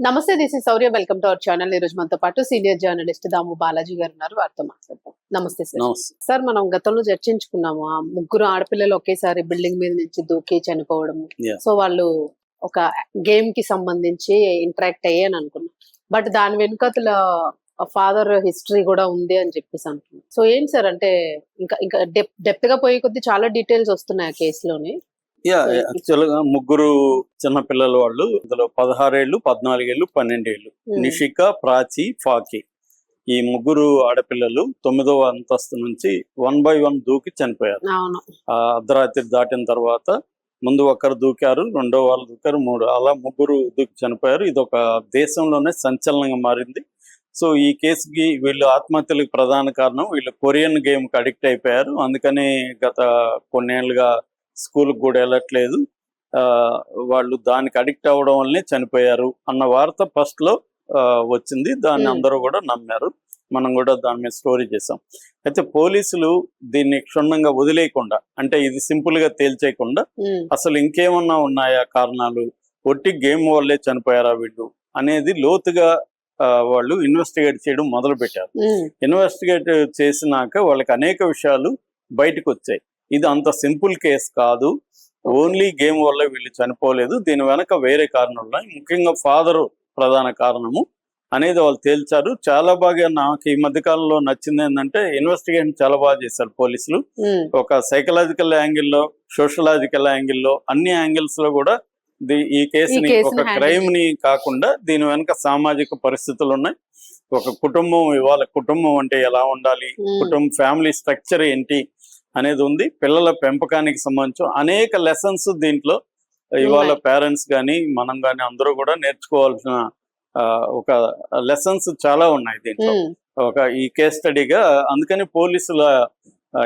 నమస్తే, this is Shaurya. Welcome to our channel. ఈ రోజు మనతో పాటు సీనియర్ జర్నలిస్ట్ దాము బాలాజీ గారు ఉన్నారు. వారితో మాట్లాడతాం. నమస్తే సార్. సార్, మనం గతంలో చర్చించుకున్నాము ఆ ముగ్గురు ఆడపిల్లలు ఒకేసారి బిల్డింగ్ మీద నుంచి దూకి చనిపోవడం. సో వాళ్ళు ఒక గేమ్ కి సంబంధించి ఇంటరాక్ట్ అయ్యాను అనుకున్నాం. బట్ దాని వెనుకతల ఫాదర్ హిస్టరీ కూడా ఉంది అని చెప్పేసి అంటున్నాం. సో ఏంటి సార్, అంటే ఇంకా ఇంకా డెప్త్ గా పోయే కొద్ది చాలా డీటెయిల్స్ వస్తున్నాయి ఆ కేసులోని. యాక్చువల్ గా ముగ్గురు చిన్న పిల్లలు వాళ్ళు, ఇందులో 16 ఏళ్ళు, 14 ఏళ్ళు, 12 ఏళ్ళు. నిషిక, ప్రాచి, ఫాకి, ఈ ముగ్గురు ఆడపిల్లలు 9వ అంతస్తు నుంచి 1 by 1 దూకి చనిపోయారు. అర్ధరాత్రి దాటిన తర్వాత ముందు ఒకరు దూకారు, రెండో వాళ్ళు దూకారు, 3 అలా ముగ్గురు దూకి చనిపోయారు. ఇది ఒక దేశంలోనే సంచలనంగా మారింది. సో ఈ కేసుకి వీళ్ళు ఆత్మహత్యలకు ప్రధాన కారణం, వీళ్ళు కొరియన్ గేమ్ కి అడిక్ట్ అయిపోయారు. అందుకని గత కొన్నేళ్లుగా స్కూల్కి కూడా వెళ్ళట్లేదు. వాళ్ళు దానికి అడిక్ట్ అవ్వడం వల్లనే చనిపోయారు అన్న వార్త ఫస్ట్ లో వచ్చింది. దాన్ని అందరూ కూడా నమ్మారు. మనం కూడా దాని మీద స్టోరీ చేసాం. అయితే పోలీసులు దీన్ని క్షుణ్ణంగా వదిలేయకుండా, అంటే ఇది సింపుల్ గా తేల్చేయకుండా అసలు ఇంకేమన్నా ఉన్నాయా కారణాలు, ఒట్టి గేమ్ వల్లే చనిపోయారా వీళ్ళు అనేది లోతుగా వాళ్ళు ఇన్వెస్టిగేట్ చేయడం మొదలు పెట్టారు. ఇన్వెస్టిగేట్ చేసినాక వాళ్ళకి అనేక విషయాలు బయటకు వచ్చాయి. ఇది అంత సింపుల్ కేసు కాదు, ఓన్లీ గేమ్ వల్ల వీళ్ళు చనిపోలేదు, దీని వెనక వేరే కారణాలు ఉన్నాయి, ముఖ్యంగా ఫాదరు ప్రధాన కారణము అనేది వాళ్ళు తేల్చారు. చాలా బాగా నాకు ఈ మధ్య కాలంలో నచ్చింది ఏంటంటే, ఇన్వెస్టిగేషన్ చాలా బాగా చేశారు పోలీసులు. ఒక సైకలాజికల్ యాంగిల్లో, సోషలాజికల్ యాంగిల్లో, అన్ని యాంగిల్స్ లో కూడా ఈ కేసుని ఒక క్రైమ్ ని కాకుండా దీని వెనక సామాజిక పరిస్థితులు ఉన్నాయి. ఒక కుటుంబం, ఇవాళ కుటుంబం అంటే ఎలా ఉండాలి, కుటుంబం ఫ్యామిలీ స్ట్రక్చర్ ఏంటి అనేది ఉంది. పిల్లల పెంపకానికి సంబంధించి అనేక లెసన్స్ దీంట్లో ఇవాళ పేరెంట్స్ కానీ మనం కానీ అందరూ కూడా నేర్చుకోవాల్సిన ఒక లెసన్స్ చాలా ఉన్నాయి దీంట్లో ఒక ఈ కేస్ స్టడీగా. అందుకని పోలీసుల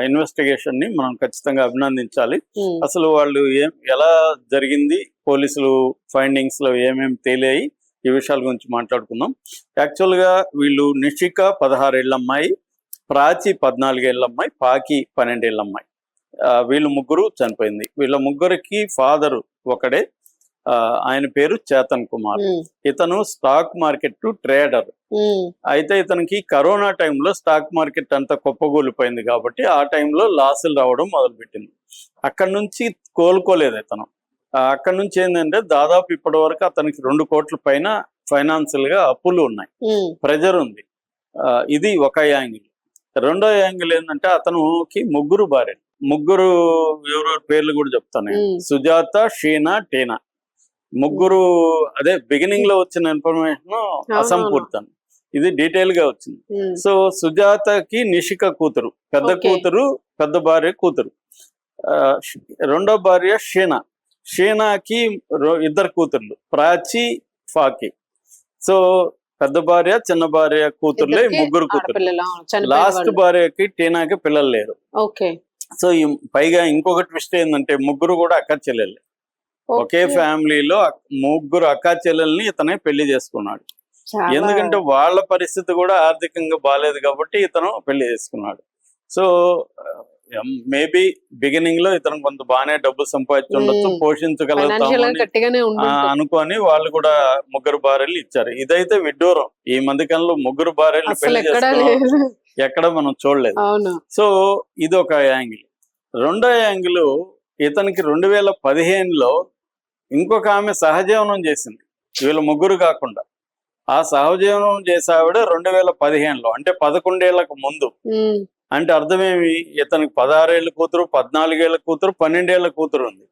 ఇన్వెస్టిగేషన్ ని మనం ఖచ్చితంగా అభినందించాలి. అసలు వాళ్ళు ఎలా జరిగింది, పోలీసులు ఫైండింగ్స్ లో ఏమేమి తేలాయి, ఈ విషయాల గురించి మాట్లాడుకుందాం. యాక్చువల్ గా వీళ్ళు నిషిక 16 ఏళ్ళ అమ్మాయి, ప్రాచి 14 ఏళ్ళ అమ్మాయి, పాకి 12 ఏళ్ళ అమ్మాయి. వీళ్ళు ముగ్గురు చనిపోయింది. వీళ్ళ ముగ్గురికి ఫాదరు ఒకడే, ఆయన పేరు చేతన్ కుమార్. ఇతను స్టాక్ మార్కెట్ ట్రేడర్. అయితే ఇతనికి కరోనా టైంలో స్టాక్ మార్కెట్ అంతా కుప్పగూలిపోయింది కాబట్టి ఆ టైంలో లాసులు రావడం మొదలుపెట్టింది. అక్కడి నుంచి కోలుకోలేదు ఇతను. అక్కడి నుంచి ఏంటంటే దాదాపు ఇప్పటి వరకు అతనికి 2 కోట్ల పైన ఫైనాన్షియల్ గా అప్పులు ఉన్నాయి, ప్రెజర్ ఉంది. ఇది ఒక యాంగిల్. రెండో యాంగిల్ ఏంటంటే అతనుకి ముగ్గురు భార్య, ముగ్గురు ఎవరెవరి పేర్లు కూడా చెప్తాను. సుజాత, షీనా, టీనా, ముగ్గురు. అదే బిగినింగ్ లో వచ్చిన ఇన్ఫర్మేషన్ అసంపూర్తం, ఇది డీటెయిల్ గా వచ్చింది. సో సుజాతకి నిషిక కూతురు, పెద్ద కూతురు, పెద్ద భార్య కూతురు. రెండో భార్య షీనా, షీనాకి 2 కూతుర్లు, ప్రాచి, ఫాకి. సో పెద్ద భార్య, చిన్న భార్య కూతుర్లే, ముగ్గురు కూతుర్లు. లాస్ట్ భార్యకి టీనాకి పిల్లలు లేరు. సో పైగా ఇంకొక ట్విస్ట్ ఏంటంటే ముగ్గురు కూడా అక్క చెల్లెళ్ళే. ఒకే ఫ్యామిలీలో ముగ్గురు అక్క చెల్లెల్ని ఇతనే పెళ్లి చేసుకున్నాడు. ఎందుకంటే వాళ్ళ పరిస్థితి కూడా ఆర్థికంగా బాగాలేదు కాబట్టి ఇతను పెళ్లి చేసుకున్నాడు. సో మేబీ బిగినింగ్ లో ఇతను కొంత బాగానే డబ్బు సంపాదించి ఉండొచ్చు, పోషించగలుగుతామని అనుకొని వాళ్ళు కూడా ముగ్గురు భార్యలు ఇచ్చారు. ఇదైతే విడ్డూరం. ఈ మధ్య కాలంలో ముగ్గురు భార్యలు పెళ్లి చేసుకోవడం ఎక్కడ మనం చూడలేదు. సో ఇది ఒక యాంగిల్. రెండో యాంగిల్, ఇతనికి 2015లో ఇంకొక ఆమె సహజీవనం చేసింది, వీళ్ళ ముగ్గురు కాకుండా. ఆ సహజీవనం చేసే ఆవిడ 2015లో, అంటే 11 ఏళ్లకు ముందు. అంటే అర్థమేమి, ఇతనికి 16 ఏళ్ళ కూతురు, 14 ఏళ్ళ కూతురు, 12 ఏళ్ళ కూతురు ఉంది.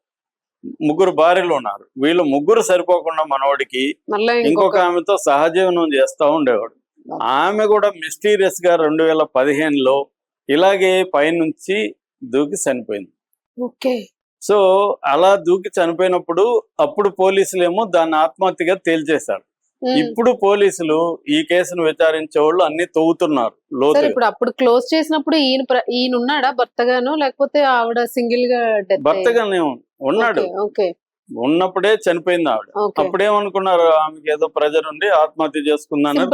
ముగ్గురు భార్యలు ఉన్నారు. వీళ్ళు ముగ్గురు సరిపోకుండా మనవాడికి ఇంకొక ఆమెతో సహజీవనం చేస్తా ఉండేవాడు. ఆమె కూడా మిస్టీరియస్ గా 2015లో ఇలాగే పైనుంచి దూకి చనిపోయింది. సో అలా దూకి చనిపోయినప్పుడు అప్పుడు పోలీసులు ఏమో దాన్ని ఆత్మహత్యగా తేల్చేశారు. ఇప్పుడు పోలీసులు ఈ కేసును విచారించే వాళ్ళు అన్ని తవ్వుతున్నారు. ఇప్పుడు అప్పుడు క్లోజ్ చేసినప్పుడు ఈయన ఉన్నాడా భర్తగాను, లేకపోతే ఆవిడ సింగిల్ గా? భర్తగానే ఉన్నాడు. ఉన్నప్పుడే చనిపోయింది ఆవిడ. అప్పుడేమనుకున్నారు, ఆమెకి ఏదో ప్రెజర్ ఉండి ఆత్మహత్య చేసుకుందని.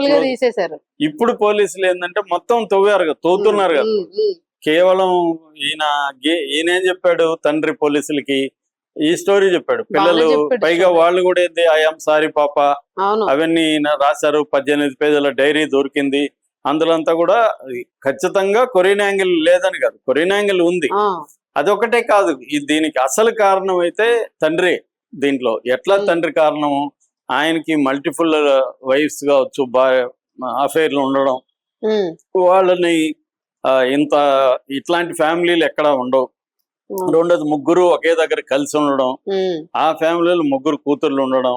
ఇప్పుడు పోలీసులు ఏంటంటే మొత్తం తవ్వుతున్నారు కదా. కేవలం ఈయనేం చెప్పాడు తండ్రి పోలీసులకి, ఈ స్టోరీ చెప్పాడు. పిల్లలు చెప్పాడు పైగా story. వాళ్ళు కూడా ఏంది ఐఎమ్ సారీ పాప అవును. అవన్నీ రాశారు. 18 పేజీల డైరీ దొరికింది. అందులో అంతా కూడా ఖచ్చితంగా కొరియన్ యాంగిల్ లేదని కాదు, కొరియన్ యాంగిల్ ఉంది. ఆ, అదొకటే కాదు, దీనికి అసలు కారణం అయితే తండ్రి. దీంట్లో ఎట్లా తండ్రి కారణము, ఆయనకి మల్టిపుల్ వైఫ్స్ కావచ్చు, అఫైర్లు ఉండడం, ఉమ్, వాళ్ళని ఇంత ఇట్లాంటి ఫ్యామిలీలు ఎక్కడా ఉండవు. ఉమ్, రెండోది ముగ్గురు ఒకే దగ్గర కలిసి ఉండడం, ఉమ్, ఆ ఫ్యామిలీలో ముగ్గురు కూతుర్లు ఉండడం,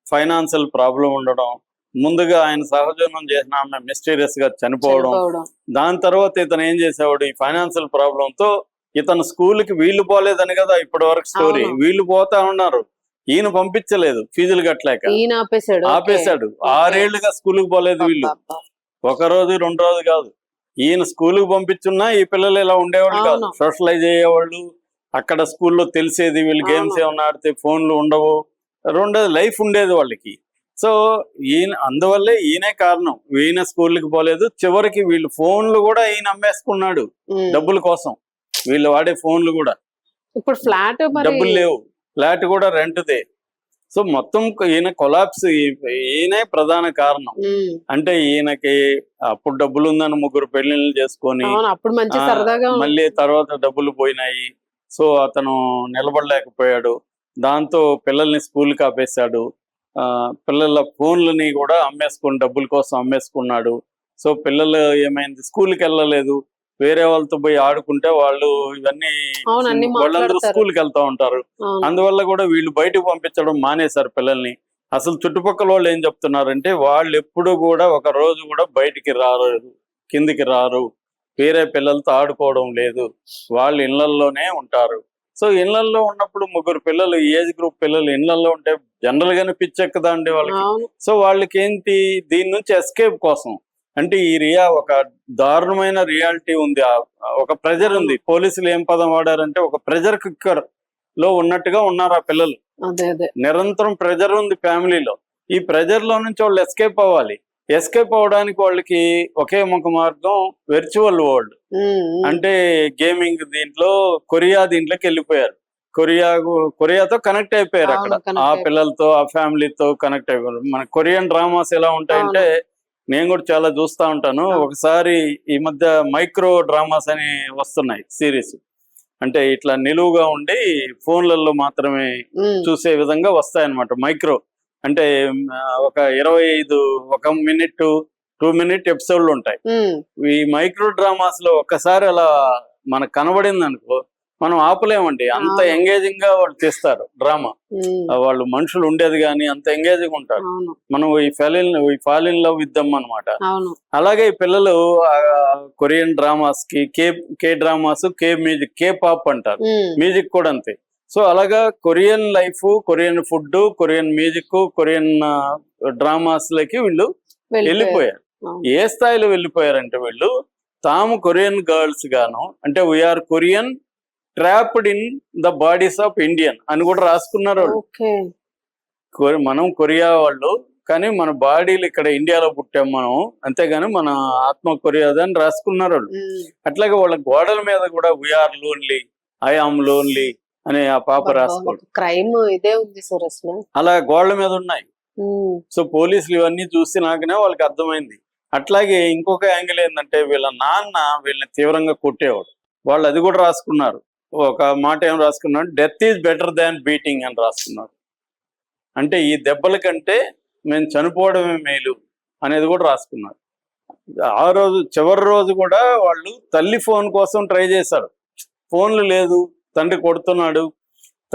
ఫైనాన్షియల్ ప్రాబ్లం ఉండడం, ముందుగా ఆయన సహజీవనం చేసిన ఆమె మిస్టీరియస్ గా చనిపోవడం. చనిపోవడం. దాని తర్వాత ఇతను ఏం చేసేవాడు, ఈ ఫైనాన్షియల్ ప్రాబ్లం తో ఇతను స్కూల్ కి వీళ్ళు పోలేదని కదా ఇప్పటి వరకు స్టోరీ. అవును. వీళ్ళు పోతా ఉన్నారు, ఈయన పంపించలేదు ఫీజులు కట్టలేక ఈయన ఆపేశాడు. ఓకే. ఆపేశాడు. 6 ఏళ్లుగా స్కూల్ కి పోలేదు వీళ్ళు. అబ్బా. ఒక రోజు 2 రోజు కాదు, ఈయన స్కూల్ కి పంపించున్నా ఈ పిల్లలు ఇలా ఉండేవాళ్ళు కాదు, అవును. సోషలైజ్ అయ్యేవాళ్ళు. అక్కడ స్కూల్లో తెలిసేది, వీళ్ళు గేమ్స్ అవును. ఏమన్నా ఆడితే ఫోన్లు ఉండవు. రెండోది లైఫ్ ఉండేది వాళ్ళకి. సో ఈయన అందువల్లే ఈయనే కారణం. ఈయన స్కూల్కి పోలేదు, చివరికి వీళ్ళు ఫోన్లు కూడా ఈయన అమ్మేసుకున్నాడు ఉమ్. డబ్బుల కోసం. వీళ్ళు వాడే ఫోన్లు కూడా ఇప్పుడు ఫ్లాట్ మరి డబ్బులు లేవు, ఫ్లాట్ కూడా రెంట్దే. సో మొత్తం ఈయన కొలాప్స్, ఈయనే ప్రధాన కారణం. ఉమ్, అంటే ఈయనకి అప్పుడు డబ్బులు ఉందని 3 పెళ్లిళ్ళు చేసుకొని అవును, అప్పుడు మంచి సరదాగా మళ్ళీ తర్వాత డబ్బులు పోయినాయి. సో అతను నిలబడలేకపోయాడు. దాంతో పిల్లల్ని స్కూల్కి ఆపేశాడు. పిల్లల ఫోన్లని కూడా అమ్మేసుకుని డబ్బుల కోసం అమ్మేసుకున్నాడు. సో పిల్లలు ఏమైంది, స్కూల్కి వెళ్ళలేదు, వేరే వాళ్ళతో పోయి ఆడుకుంటే వాళ్ళు ఇవన్నీ అవును, అన్ని వాళ్ళందరూ మాట్లాడతారు. స్కూల్కి వెళ్తా ఉంటారు. అవును. అందువల్ల కూడా వీళ్ళు బయటకు పంపించడం మానేశారు పిల్లల్ని. అసలు చుట్టుపక్కల వాళ్ళు ఏం చెప్తున్నారంటే, వాళ్ళు ఎప్పుడు కూడా ఒక రోజు కూడా బయటికి రారు, కిందికి రారు, వేరే పిల్లలతో ఆడుకోవడం లేదు, వాళ్ళు ఇళ్లల్లోనే ఉంటారు. సో ఇళ్లల్లో ఉన్నప్పుడు 3 పిల్లలు, ఏజ్ గ్రూప్ పిల్లలు ఇళ్లల్లో ఉంటే జనరల్ గానే పిచ్చెక్కదా అండి వాళ్ళకి. అవును. సో వాళ్ళకి ఏంటి, దీని నుంచి ఎస్కేప్ కోసం అంటే ఈ ఒక దారుణమైన రియాలిటీ ఉంది, ఒక ప్రెజర్ ఉంది. పోలీసులు ఏం పదం వాడారంటే, ఒక ప్రెజర్ కుక్కర్ లో ఉన్నట్టుగా ఉన్నారు ఆ పిల్లలు. అదే అదే నిరంతరం ప్రెజర్ ఉంది ఫ్యామిలీలో. ఈ ప్రెజర్ లో నుంచి వాళ్ళు ఎస్కేప్ అవ్వాలి. ఎస్కేప్ అవ్వడానికి వాళ్ళకి ఒకే ఒక మార్గం వెర్చువల్ వరల్డ్. ఉమ్, ఉమ్. అంటే గేమింగ్ దీంట్లో దీంట్లోకి వెళ్ళిపోయారు. కొరియాతో కనెక్ట్ అయిపోయారు. అవును, అక్కడ connect ఆ అయిపోయారు. పిల్లలతో, ఆ ఫ్యామిలీతో కనెక్ట్ అయిపోయారు. మన కొరియన్ డ్రామాస్ ఎలా ఉంటాయంటే, నేను కూడా చాలా చూస్తా ఉంటాను. అవును. ఒకసారి ఈ మధ్య మైక్రో డ్రామాస్ అని వస్తున్నాయి సిరీస్. అంటే ఇట్లా నిలువుగా ఉండి ఫోన్లలో మాత్రమే ఉమ్, చూసే విధంగా వస్తాయన్నమాట. మైక్రో అంటే ఒక 25 1 మినిట్ 2 మినిట్ ఎపిసోడ్లు ఉంటాయి. ఉమ్, ఈ మైక్రో డ్రామాస్ లో ఒక్కసారి అలా మనకు కనబడింది అనుకో, మనం ఆపలేమండి. అంత అవును. ఎంగేజింగ్ గా వాళ్ళు తీస్తారు డ్రామా. ఉమ్, వాళ్ళు మనుషులు ఉండేది కానీ అంత ఎంగేజింగ్ ఉంటారు. అవును. మనం ఈ fall in love with them అనమాట. అవును. అలాగే ఈ పిల్లలు కొరియన్ డ్రామాస్ కి, కే డ్రామాస్, కే మ్యూజిక్, కే పాప్ అంటారు, ఉమ్, మ్యూజిక్ కూడా అంతే. సో అలాగా Korean life, Korean food, Korean music, Korean dramas లకి వీళ్ళు వెళ్ళిపోయారు. అవును. ఏ స్థాయిలో వెళ్ళిపోయారంటే, వీళ్ళు తాము కొరియన్ గర్ల్స్ గాను, అంటే we are Korean trapped in the bodies of Indian అని కూడా రాసుకున్నారు వాళ్ళు. ఓకే. మనం కొరియా వాళ్ళు, కానీ మన బాడీలు ఇక్కడ ఇండియాలో పుట్టాం మనం, అంతేగాని మన ఆత్మ కొరియాది అని రాసుకున్నారు వాళ్ళు. ఉమ్, అట్లాగే వాళ్ళ గోడల మీద కూడా we are lonely, I am lonely అని ఆ పాప రాసుకోవడం, క్రైమ్ ఇదే ఉంది సార్ అసలు. అలా గోడల మీద ఉన్నాయి. ఉమ్, సో పోలీసులు ఇవన్నీ చూసి నాకనే వాళ్ళకి అర్థమైంది. అట్లాగే ఇంకొక యాంగిల్ ఏంటంటే, వీళ్ళ నాన్న వీళ్ళని తీవ్రంగా కొట్టేవాడు. వాళ్ళు అది కూడా రాసుకున్నారు. ఒక మాట ఏం రాసుకున్నాడు, death is better than beating అని రాసుకున్నారు. అంటే ఈ దెబ్బల కంటే మేము చనిపోవడమే మేలు అనేది కూడా రాసుకున్నారు. ఆ రోజు చివరి రోజు కూడా వాళ్ళు తల్లి ఫోన్ కోసం ట్రై చేశారు. ఫోన్లు లేదు, తండ్రి కొడుతున్నాడు,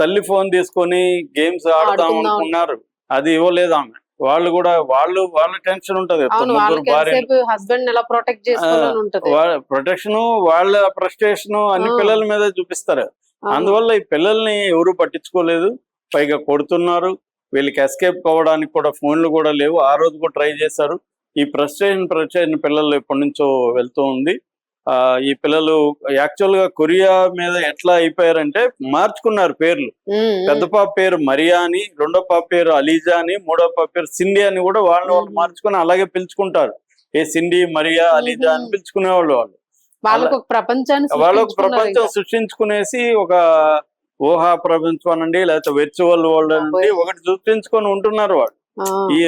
తల్లి ఫోన్ తీసుకొని గేమ్స్ ఆడదాం అనుకున్నారు, అది ఇవ్వలేదు ఆమె. వాళ్ళు కూడా వాళ్ళ టెన్షన్ ఉంటది, ముగ్గురు భార్య హస్బెండ్ ఎలా ప్రొటెక్ట్ చేసుకోవాలని ఉంటది. ప్రొటెక్షన్, వాళ్ళ ఫ్రస్ట్రేషన్ అన్ని పిల్లల మీద చూపిస్తారు. అవును. అందువల్ల ఈ పిల్లల్ని ఎవరు పట్టించుకోలేదు, పైగా కొడుతున్నారు. వీళ్ళకి ఎస్కేప్ కావడానికి కూడా ఫోన్లు కూడా లేవు. ఆ రోజు కూడా ట్రై చేశారు. ఈ ఫ్రస్ట్రేషన్ పిల్లలు ఎప్పటి నుంచో వెళ్తూ ఉంది. ఈ పిల్లలు యాక్చువల్ గా కొరియా మీద ఎట్లా అయిపోయారంటే, మార్చుకున్నారు పేర్లు. పెద్ద పాప పేరు మరియా అని, రెండో పాప పేరు అలీజా అని, మూడో పాప పేరు సిండి అని కూడా వాళ్ళు మార్చుకుని అలాగే పిలుచుకుంటారు. ఏ సిండి, మరియా, అలీజా అని పిలుచుకునేవాళ్ళు. వాళ్ళు వాళ్ళకు ఒక ప్రపంచాన్ని వాళ్ళకు ప్రపంచం సృష్టించుకునేసి ఒక ఊహా ప్రపంచం అనండి లేకపోతే వర్చువల్ వరల్డ్ అనండి ఒకటి చూపించుకొని ఉంటున్నారు వాళ్ళు ఆ, ఈ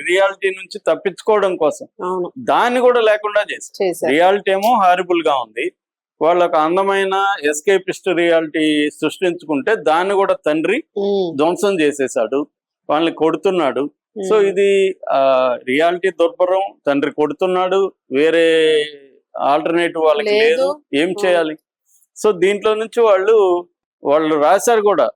రియాలిటీ నుంచి తప్పించుకోవడం కోసం. అవును దాన్ని కూడా లేకుండా చేశారు. చేశారు. రియాలిటీ ఏమో హారిబుల్ గా ఉంది, వాళ్ళకు అందమైన ఎస్కేపిస్ట్ రియాలిటీ సృష్టించుకుంటే దాన్ని కూడా తండ్రి ఉమ్, ధ్వంసం చేసేసాడు, వాళ్ళని కొడుతున్నాడు. సో ఉమ్, ఇది రియాలిటీ దుర్భరం, తండ్రి కొడుతున్నాడు, వేరే ఆల్టర్నేటివ్ వాళ్ళకి లేదు. లేదు, ఏం చేయాలి? సో దీంట్లో నుంచి వాళ్ళు రాశారు కూడా,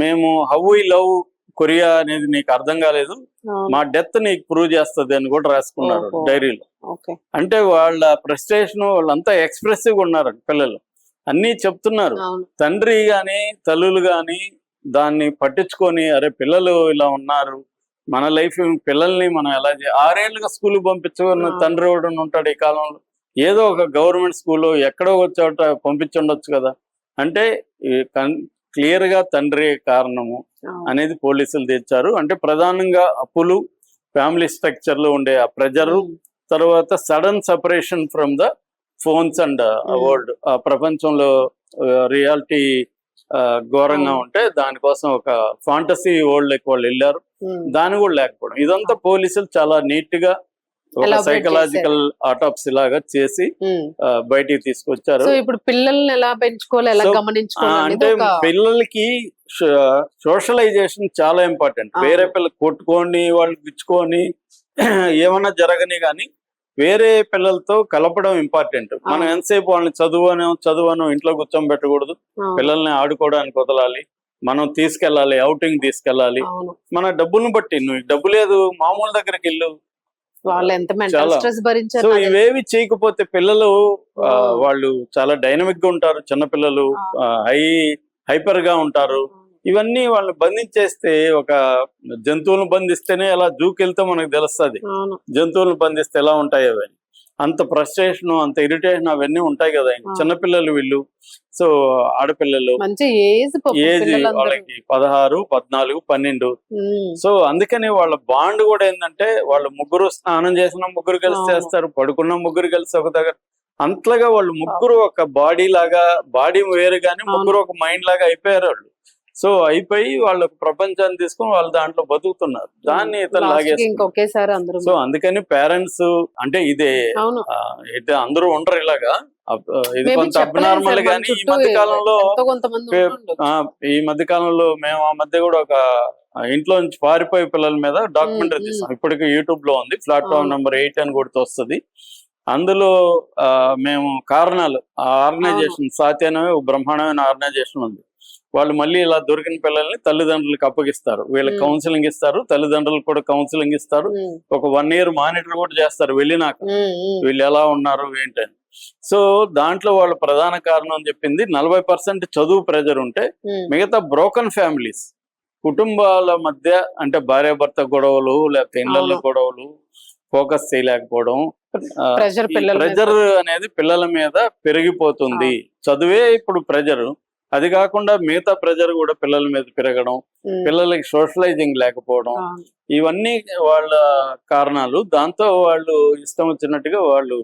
మేము హౌ వి లవ్ కొరియా అనేది నీకు అర్థం కాలేదు, అవును. మా డెత్ నీకు ప్రూవ్ చేస్తుంది అని కూడా రాసుకున్నారు ఓహో. డైరీలో. ఓకే. అంటే వాళ్ళ ఫ్రస్ట్రేషన్, వాళ్ళంతా ఎక్స్ప్రెసివ్ ఉన్నారు పిల్లలు, అన్నీ చెప్తున్నారు. అవును. తండ్రి గాని తల్లులు గాని దాన్ని పట్టించుకొని, అరే పిల్లలు ఇలా ఉన్నారు, మన లైఫ్ పిల్లల్ని మనం ఎలా 6 ఏళ్ళుగా స్కూల్ పంపించుకున్న ఆ. తండ్రి ఎవడన్నా ఉంటాడు ఈ కాలంలో? ఏదో ఒక గవర్నమెంట్ స్కూల్లో ఎక్కడో ఒక చోట పంపించుండొచ్చు కదా. అంటే క్లియర్ గా తండ్రి కారణము అవును. అనేది పోలీసులు తెచ్చారు. అంటే ప్రధానంగా అప్పులు, ఫ్యామిలీ స్ట్రక్చర్ లో ఉండే ఆ ప్రెజరు, ఉమ్, తర్వాత sudden separation from the phones and world, ఆ ప్రపంచంలో రియాలిటీ ఘోరంగా అవును. ఉంటే దానికోసం ఒక ఫాంటసీ వరల్డ్ లెక్క వాళ్ళు వెళ్ళారు. ఉమ్, దాన్ని కూడా లేకపోవడం, ఇదంతా పోలీసులు చాలా నీట్ గా ఒక Elaborate సైకలాజికల్ ఆటోప్సీ లాగా చేసి ఉమ్. బయటికి తీసుకొచ్చారు. సో ఇప్పుడు పిల్లల్ని ఎలా పెంచుకోవాలి, ఎలా So, గమనించుకోవాలి అనేది అంటే ఒక పిల్లలకి సోషలైజేషన్ చాలా ఇంపార్టెంట్. అవును. వేరే పిల్లలు కొట్టుకొని వాళ్ళు పిచ్చుకొని ఏమన్నా జరగని కానీ వేరే పిల్లలతో కలపడం ఇంపార్టెంట్. మనం అవును. ఎంతసేపు వాళ్ళని చదువను ఇంట్లో కూర్చోబెట్టకూడదు, అవును. పిల్లల్ని ఆడుకోవడానికి వదలాలి, మనం తీసుకెళ్ళాలి, అవుటింగ్ తీసుకెళ్ళాలి. అవును. మన డబ్బులను బట్టి, నువ్వు డబ్బు లేదు మామూలు దగ్గరికి వెళ్ళు. వాళ్ళు ఎంత మెంటల్ చాలా. స్ట్రెస్ సో భరించారు నాకు తెలిసి. ఇవేవి చేయకపోతే పిల్లలు ఆ. వాళ్ళు చాలా డైనమిక్ గా ఉంటారు, చిన్నపిల్లలు ఆ. హైపర్ గా ఉంటారు. ఇవన్నీ వాళ్ళని బంధించేస్తే, ఒక జంతువులను బంధిస్తేనే ఎలా జూకి వెళ్తే మనకు తెలుస్తుంది అవును. జంతువులను బంధిస్తే ఎలా ఉంటాయి అవన్నీ. అంత ఫ్రస్ట్రేషన్, అంత ఇరిటేషన్ అవన్నీ ఉంటాయి కదా. చిన్నపిల్లలు వీళ్ళు. సో ఆడపిల్లలు మంచి ఏజ్ ఏజ్ వాళ్ళకి 16, 14, 12. సో అందుకని వాళ్ళ బాండ్ కూడా ఏంటంటే, వాళ్ళు ముగ్గురు స్నానం చేసిన ముగ్గురు కలిసి అవును. చేస్తారు, పడుకున్న ముగ్గురు కలిసి ఒక దగ్గర. అంతగా వాళ్ళు ముగ్గురు ఒక బాడీ లాగా, బాడీ వేరు కానీ ముగ్గురు ఒక మైండ్ లాగా అయిపోయారు వాళ్ళు. సో అయిపోయి వాళ్ళ ప్రపంచాన్ని తీసుకొని వాళ్ళు దాంట్లో బతుకుతున్నారు. దాన్ని ఇతను లాగేసుకున్నారు. ఇంకొకేసారి అందరూ సో అందుకని పేరెంట్స్ అంటే ఇదే అవును. అయితే అందరూ ఉండరు ఇలాగా. ఇది Maybe కొంత చెప్పలేం అబ్నార్మల్ సార్, మన గానీ ఈ చుట్టూ మధ్య కాలంలో ఎంతో కొంతమంది ఉంటుండొచ్చు. ఈ మధ్య కాలంలో మేము ఆ మధ్య కూడా ఒక ఇంట్లో నుంచి పారిపోయే పిల్లల మీద డాక్యుమెంటరీ తీసాం. ఇప్పటికీ యూట్యూబ్ లో ఉంది, ప్లాట్ఫామ్ అవును. నెంబర్ 8 అని కొడుతూ వస్తుంది. అందులో మేము కారణాలు, ఆ ఆర్గనైజేషన్ సాతి అనే ఒక బ్రహ్మాండమైన ఆర్గనైజేషన్ ఉంది. వాళ్ళు మళ్ళీ ఇలా దొరికిన పిల్లల్ని తల్లిదండ్రులకు అప్పగిస్తారు, వీళ్ళకి కౌన్సిలింగ్ ఇస్తారు, తల్లిదండ్రులకు కూడా కౌన్సిలింగ్ ఇస్తారు, ఒక 1 year మానిటర్ కూడా చేస్తారు వెళ్ళినాక వీళ్ళు ఎలా ఉన్నారు ఏంటని. సో దాంట్లో వాళ్ళ ప్రధాన కారణం అని చెప్పింది 40% చదువు ప్రెజర్ ఉంటే, మిగతా బ్రోకన్ ఫ్యామిలీస్, కుటుంబాల మధ్య అంటే భార్యాభర్త గొడవలు, లేకపోతే ఇళ్లలో గొడవలు, ఫోకస్ చేయలేకపోవడం, ప్రెజర్ అనేది పిల్లల మీద పెరిగిపోతుంది. చదువే ఇప్పుడు ప్రెజర్, అది కాకుండా మిగతా ప్రెజర్ కూడా పిల్లల మీద పెరగడం, పిల్లలకి సోషలైజింగ్ లేకపోవడం, ఇవన్నీ వాళ్ళ కారణాలు. దాంతో వాళ్ళు ఇష్టం వచ్చినట్టుగా వాళ్ళు